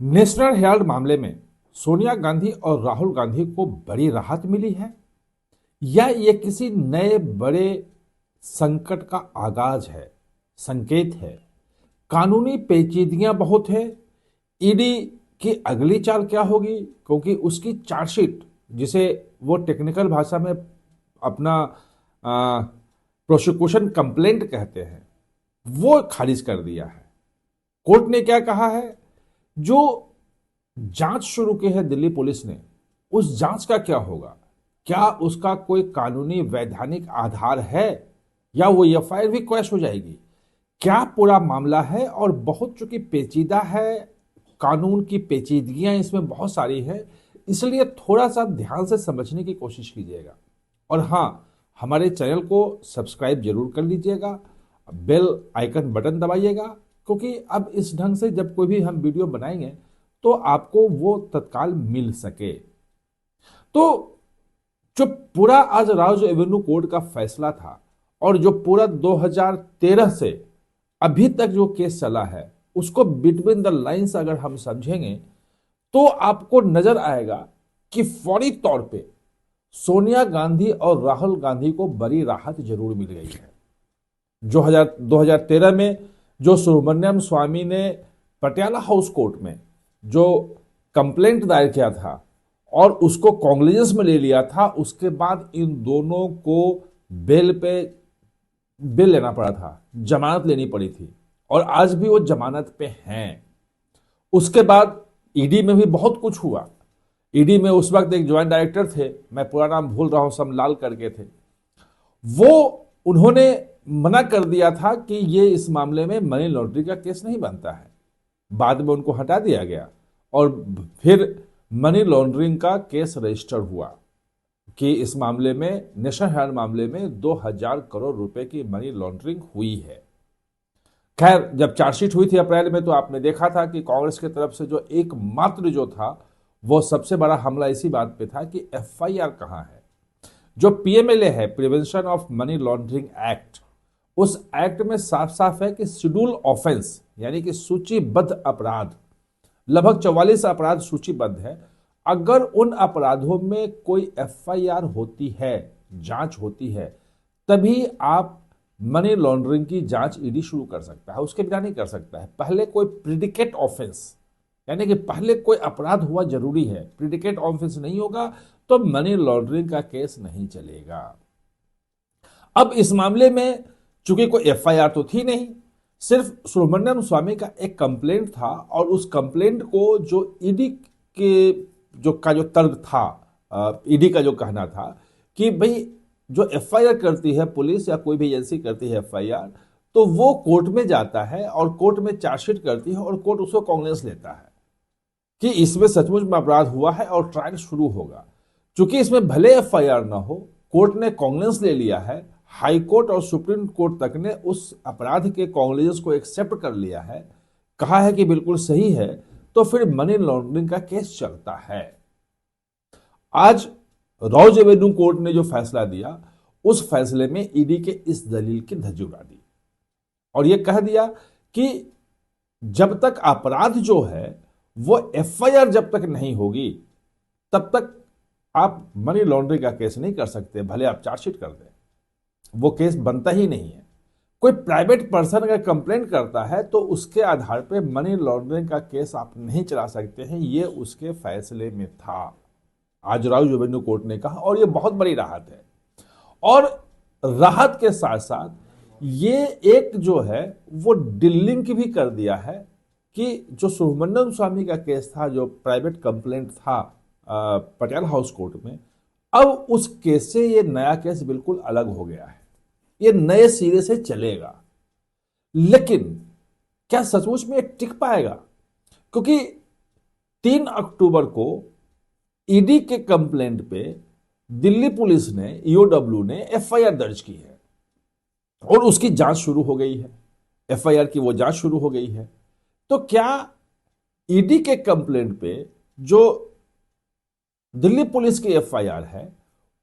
National Herald मामले में सोनिया गांधी और राहुल गांधी को बड़ी राहत मिली है या ये किसी नए बड़े संकट का आगाज है, संकेत है। कानूनी पेचीदगियां बहुत है। ईडी की अगली चाल क्या होगी, क्योंकि उसकी चार्जशीट, जिसे वो टेक्निकल भाषा में अपना प्रोसिक्यूशन कंप्लेंट कहते हैं, वो खारिज कर दिया है। कोर्ट ने क्या कहा है, जो जांच शुरू की है दिल्ली पुलिस ने, उस जांच का क्या होगा, क्या उसका कोई कानूनी वैधानिक आधार है या वो एफआईआर भी क्रैश हो जाएगी, क्या पूरा मामला है। और बहुत चूंकि पेचीदा है, कानून की पेचीदगियां इसमें बहुत सारी है, इसलिए थोड़ा सा ध्यान से समझने की कोशिश कीजिएगा। और हाँ, हमारे चैनल को सब्सक्राइब जरूर कर लीजिएगा, बेल आइकन बटन दबाइएगा, क्योंकि अब इस ढंग से जब कोई भी हम वीडियो बनाएंगे तो आपको वो तत्काल मिल सके। तो जो पूरा आज राउज एवेन्यू कोर्ट का फैसला था और जो पूरा 2013 से अभी तक जो केस चला है, उसको बिटवीन द लाइंस अगर हम समझेंगे तो आपको नजर आएगा कि फौरी तौर पे सोनिया गांधी और राहुल गांधी को बड़ी राहत जरूर मिल गई है। जो 2013 में जो सुब्रमण्यम स्वामी ने पटियाला हाउस कोर्ट में जो कंप्लेंट दायर किया था और उसको कॉन्ग्रेस में ले लिया था, उसके बाद इन दोनों को बेल लेना पड़ा था, जमानत लेनी पड़ी थी, और आज भी वो जमानत पे हैं। उसके बाद ईडी में भी बहुत कुछ हुआ। ईडी में उस वक्त एक ज्वाइंट डायरेक्टर थे, मैं पूरा नाम भूल रहा हूं, समलाल करके थे, वो उन्होंने मना कर दिया था कि ये इस मामले में मनी लॉन्ड्रिंग का केस नहीं बनता है। बाद में उनको हटा दिया गया और फिर मनी लॉन्ड्रिंग का केस रजिस्टर हुआ कि इस मामले में, नेशनल हेराल्ड मामले में 2000 करोड़ रुपए की मनी लॉन्ड्रिंग हुई है। खैर, जब चार्जशीट हुई थी अप्रैल में, तो आपने देखा था कि कांग्रेस की तरफ से जो एकमात्र जो था, वो सबसे बड़ा हमला इसी बात पे था कि एफआईआर कहां है। जो पीएमएलए है, prevention of money laundering act, उस एक्ट में साफ साफ है कि शेड्यूल ऑफेंस यानी कि सूचीबद्ध अपराध, लगभग 44 अपराध सूचीबद्ध है। अगर उन अपराधों में कोई एफआईआर होती है, जांच होती है, तभी आप मनी लॉन्ड्रिंग की जांच ईडी शुरू कर सकता है, उसके बिना नहीं कर सकता है। पहले कोई प्रिडिकेट ऑफेंस यानी कि पहले कोई अपराध हुआ जरूरी है। प्रिडिकेट ऑफेंस नहीं होगा तो मनी लॉन्ड्रिंग का केस नहीं चलेगा। अब इस मामले में चूंकि कोई एफआईआर तो थी नहीं, सिर्फ सुब्रमण्यम स्वामी का एक कंप्लेंट था, और उस कंप्लेंट को जो ईडी के जो तर्क था, ईडी का जो कहना था कि भाई जो एफआईआर करती है पुलिस या कोई भी एजेंसी करती है एफआईआर, तो वो कोर्ट में जाता है और कोर्ट में चार्जशीट करती है और कोर्ट उसको कॉग्निजेंस लेता है कि इसमें सचमुच में अपराध हुआ है और ट्रायल शुरू होगा। चूंकि इसमें भले एफआईआर ना हो, कोर्ट ने कॉग्निजेंस ले लिया है, हाई कोर्ट और सुप्रीम कोर्ट तक ने उस अपराध के कॉग्निजेंस को एक्सेप्ट कर लिया है, कहा है कि बिल्कुल सही है, तो फिर मनी लॉन्ड्रिंग का केस चलता है। आज राउज एवेन्यू कोर्ट ने जो फैसला दिया, उस फैसले में ईडी के इस दलील की धज्जी उड़ा दी और यह कह दिया कि जब तक अपराध जो है वो एफआईआर जब तक नहीं होगी, तब तक आप मनी लॉन्ड्रिंग का केस नहीं कर सकते, भले आप चार्जशीट कर दें, वो केस बनता ही नहीं है। कोई प्राइवेट पर्सन अगर कंप्लेंट करता है तो उसके आधार पर मनी लॉन्ड्रिंग का केस आप नहीं चला सकते हैं, ये उसके फैसले में था, आज राउज एवेन्यू कोर्ट ने कहा, और ये बहुत बड़ी राहत है। और राहत के साथ साथ ये एक जो है वो डीलिंक भी कर दिया है कि जो सुब्रमण्यम स्वामी का केस था, जो प्राइवेट कंप्लेंट था पटियाला हाउस कोर्ट में, अब उस केस से ये नया केस बिल्कुल अलग हो गया है, ये नए सिरे से चलेगा। लेकिन क्या सचमुच में ये टिक पाएगा? क्योंकि 3 अक्टूबर को ईडी के कंप्लेंट पे दिल्ली पुलिस ने, ईओडब्ल्यू ने एफआईआर दर्ज की है और उसकी जांच शुरू हो गई है। एफआईआर की वो जांच शुरू हो गई है। तो क्या ईडी के कंप्लेंट पे जो दिल्ली पुलिस की एफआईआर है,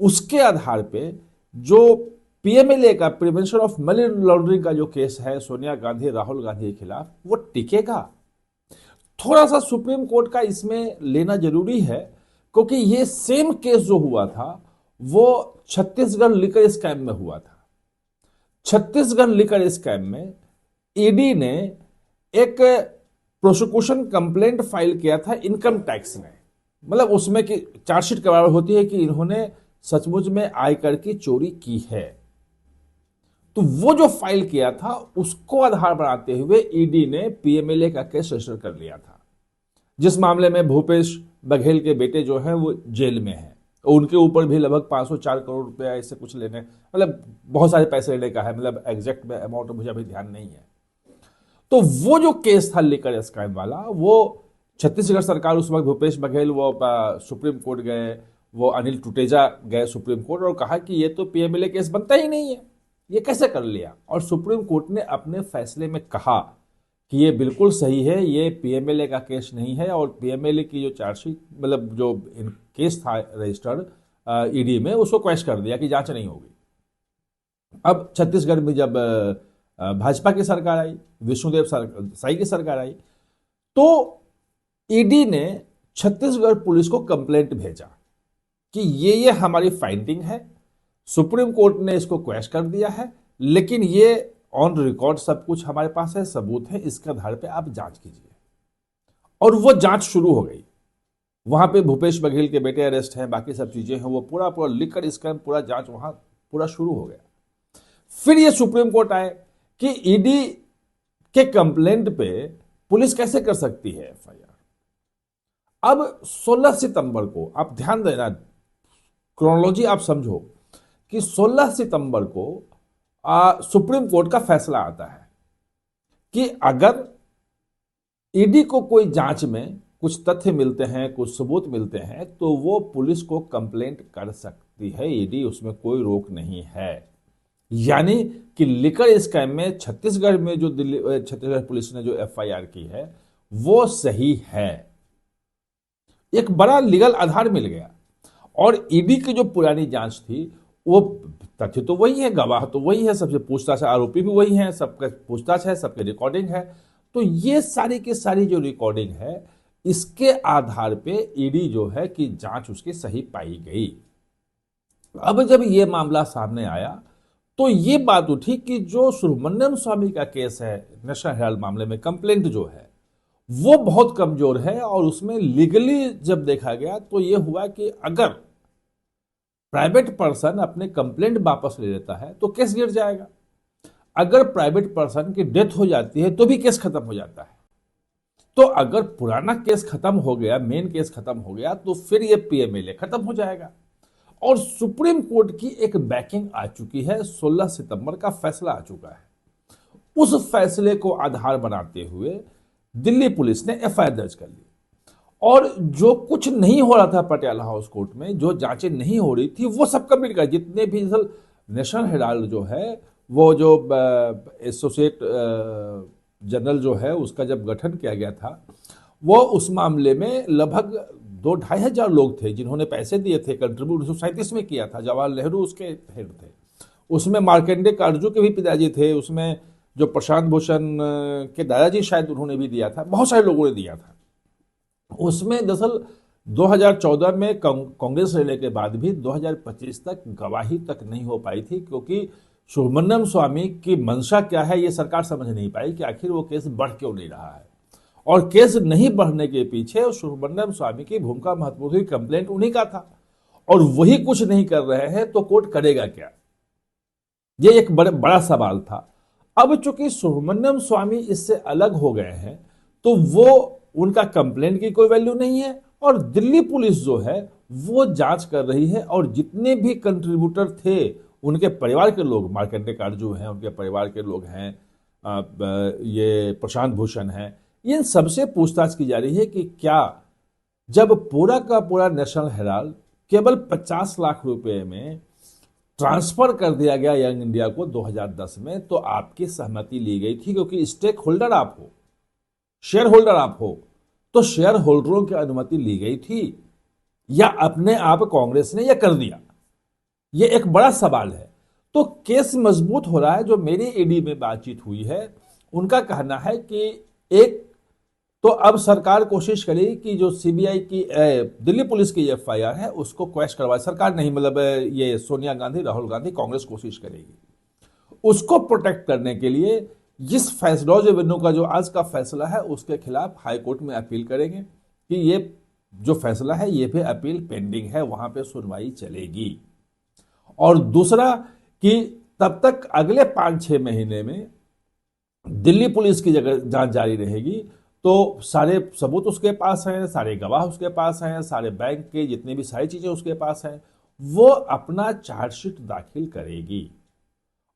उसके आधार पे जो पीएमएलए का, प्रिवेंशन ऑफ मनी लॉन्ड्रिंग का जो केस है सोनिया गांधी राहुल गांधी के खिलाफ, वो टिकेगा? थोड़ा सा सुप्रीम कोर्ट का इसमें लेना जरूरी है, क्योंकि ये सेम केस जो हुआ था वो छत्तीसगढ़ लिकर स्कैम में हुआ था। छत्तीसगढ़ लिकर स्कैम में ईडी ने एक प्रोसिक्यूशन कंप्लेंट फाइल किया था इनकम टैक्स ने, मतलब उसमें कि चार्जशीट के बराबर होती है कि इन्होंने सचमुच में आयकर की चोरी की है। तो वो जो फाइल किया था उसको आधार बनाते हुए ईडी ने पीएमएलए का केस रजिस्टर कर लिया था, जिस मामले में भूपेश बघेल के बेटे जो हैं वो जेल में हैं। उनके ऊपर भी लगभग 504 करोड़ रुपया ऐसे कुछ लेने, मतलब बहुत सारे पैसे लेने का है, मतलब एग्जैक्ट में अमाउंट मुझे अभी ध्यान नहीं है। तो वो जो केस था लिकर स्कैम वाला, वो छत्तीसगढ़ सरकार उस वक्त भूपेश बघेल वो सुप्रीम कोर्ट गए, वो अनिल टुटेजा गए सुप्रीम कोर्ट और कहा कि ये तो पीएमएलए केस बनता ही नहीं है, ये कैसे कर लिया। और सुप्रीम कोर्ट ने अपने फैसले में कहा कि ये बिल्कुल सही है, ये पीएमएलए का केस नहीं है, और पीएमएलए की जो चार्जशीट मतलब जो केस था रजिस्टर्ड ईडी में, उसको क्वैश कर दिया कि जांच नहीं होगी। अब छत्तीसगढ़ में जब भाजपा की सरकार आई, विष्णुदेव साई की सरकार आई, तो ईडी ने छत्तीसगढ़ पुलिस को कंप्लेंट भेजा कि ये हमारी फाइंडिंग है, सुप्रीम कोर्ट ने इसको क्वैश कर दिया है, लेकिन ये ऑन रिकॉर्ड सब कुछ हमारे पास है, सबूत है, इसके आधार पे आप जांच कीजिए। और वो जांच शुरू हो गई। वहां पे भूपेश बघेल के बेटे अरेस्ट हैं, बाकी सब चीजें हैं, वो पूरा लिकर स्कैम पूरा जांच वहां पूरा शुरू हो गया। फिर ये सुप्रीम कोर्ट आए कि ईडी के कंप्लेंट पे पुलिस कैसे कर सकती है एफआईआर। अब 16 सितंबर को आप ध्यान देना, क्रोनोलॉजी आप समझो कि 16 सितंबर को सुप्रीम कोर्ट का फैसला आता है कि अगर ईडी को कोई जांच में कुछ तथ्य मिलते हैं, कुछ सबूत मिलते हैं, तो वो पुलिस को कंप्लेंट कर सकती है ईडी, उसमें कोई रोक नहीं है। यानी कि लिकर स्कैम में छत्तीसगढ़ में जो छत्तीसगढ़ पुलिस ने जो एफआईआर की है वो सही है, एक बड़ा लीगल आधार मिल गया। और ईडी की जो पुरानी जांच थी वो तथ्य तो वही है, गवाह तो वही है, सबसे पूछताछ, आरोपी भी वही है, सबका पूछताछ है, सबके रिकॉर्डिंग है। तो ये सारी की सारी जो रिकॉर्डिंग है, इसके आधार पे ईडी जो है कि जांच उसकी सही पाई गई। अब जब ये मामला सामने आया तो ये बात उठी कि जो सुब्रमण्यम स्वामी का केस है नेशनल हेराल्ड मामले में, कंप्लेंट जो है वो बहुत कमजोर है, और उसमें लीगली जब देखा गया तो ये हुआ कि अगर प्राइवेट पर्सन अपने कंप्लेंट वापस ले लेता है तो केस गिर जाएगा, अगर प्राइवेट पर्सन की डेथ हो जाती है तो भी केस खत्म हो जाता है। तो अगर पुराना केस खत्म हो गया, मेन केस खत्म हो गया, तो फिर ये पीएमएलए खत्म हो जाएगा। और सुप्रीम कोर्ट की एक बैकिंग आ चुकी है, 16 सितंबर का फैसला आ चुका है। उस फैसले को आधार बनाते हुए दिल्ली पुलिस ने एफआईआर दर्ज कर ली, और जो कुछ नहीं हो रहा था पटियाला हाउस कोर्ट में, जो जांचें नहीं हो रही थी, वो सब कंप्लीट कर, जितने भी नेशनल हेराल्ड जो है, वो जो एसोसिएट जनरल जो है उसका जब गठन किया गया था, वो उस मामले में लगभग 2-2.5 हजार लोग थे जिन्होंने पैसे दिए थे, कंट्रीब्यूट 1937 में किया था, जवाहर नेहरू उसके हेड थे। उसमें मार्कंडे काटजू के भी पिताजी थे, उसमें जो प्रशांत भूषण के दादाजी शायद उन्होंने भी दिया था, बहुत सारे लोगों ने दिया था। उसमें दरअसल 2014 में कांग्रेस रहने के बाद भी 2025 तक गवाही तक नहीं हो पाई थी, क्योंकि सुब्रमण्यम स्वामी की मंशा क्या है ये सरकार समझ नहीं पाई कि आखिर वो केस बढ़ क्यों नहीं रहा है। और केस नहीं बढ़ने के पीछे सुब्रमण्यम स्वामी की भूमिका महत्वपूर्ण, कंप्लेंट उन्हीं का था, और वही कुछ नहीं कर रहे हैं तो कोर्ट करेगा क्या, ये एक बड़ा सवाल था। अब चूंकि सुब्रमण्यम स्वामी इससे अलग हो गए हैं, तो वो उनका कंप्लेंट की कोई वैल्यू नहीं है, और दिल्ली पुलिस जो है वो जांच कर रही है, और जितने भी कंट्रीब्यूटर थे उनके परिवार के लोग, मार्कंडे काटजू हैं, उनके परिवार के लोग हैं, ये प्रशांत भूषण हैं, इन सबसे पूछताछ की जा रही है कि क्या जब पूरा का पूरा नेशनल हेराल्ड केवल 50 लाख रुपए में ट्रांसफर कर दिया गया यंग इंडिया को 2010 में, तो आपकी सहमति ली गई थी, क्योंकि स्टेक होल्डर आप हो, शेयर होल्डर आप हो, तो शेयर होल्डरों की अनुमति ली गई थी, या अपने आप कांग्रेस ने यह कर दिया, यह एक बड़ा सवाल है। तो केस मजबूत हो रहा है। जो मेरी ईडी में बातचीत हुई है, उनका कहना है कि एक तो अब सरकार कोशिश करेगी कि जो सीबीआई की दिल्ली पुलिस की एफआईआर है उसको क्वैश करवाए। सरकार नहीं, मतलब ये सोनिया गांधी, राहुल गांधी, कांग्रेस कोशिश करेगी उसको प्रोटेक्ट करने के लिए। जिस फैसला रेवेन्यू का जो आज का फैसला है उसके खिलाफ हाई कोर्ट में अपील करेंगे कि ये जो फैसला है ये भी अपील पेंडिंग है, वहां पे सुनवाई चलेगी। और दूसरा कि तब तक अगले 5-6 महीने में दिल्ली पुलिस की जगह जांच जारी रहेगी, तो सारे सबूत उसके पास हैं, सारे गवाह उसके पास हैं, सारे बैंक के जितनी भी सारी चीजें उसके पास हैं, वो अपना चार्जशीट दाखिल करेगी।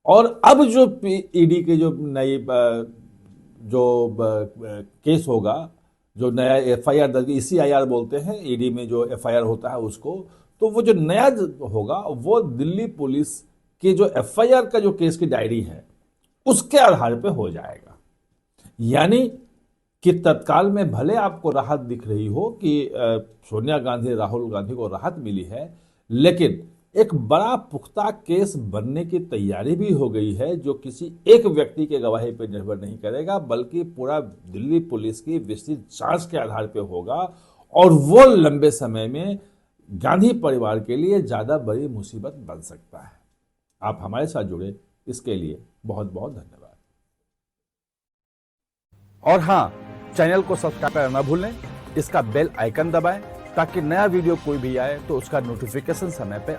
और अब जो ईडी के जो नई जो केस होगा, जो नया एफआईआर दर्ज, ECIR बोलते हैं ईडी में जो एफआईआर होता है उसको, तो वो जो नया होगा वो दिल्ली पुलिस के जो एफआईआर का जो केस की डायरी है उसके आधार पे हो जाएगा। यानी कि तत्काल में भले आपको राहत दिख रही हो कि सोनिया गांधी, राहुल गांधी को राहत मिली है, लेकिन एक बड़ा पुख्ता केस बनने की तैयारी भी हो गई है, जो किसी एक व्यक्ति के गवाही पर निर्भर नहीं करेगा, बल्कि पूरा दिल्ली पुलिस की विस्तृत जांच के आधार पर होगा। और वो लंबे समय में गांधी परिवार के लिए ज्यादा बड़ी मुसीबत बन सकता है। आप हमारे साथ जुड़े इसके लिए बहुत बहुत धन्यवाद। और हाँ, चैनल को सब्सक्राइब करना ना भूलें, इसका बेल आइकन दबाएं ताकि नया वीडियो कोई भी आए तो उसका नोटिफिकेशन समय पे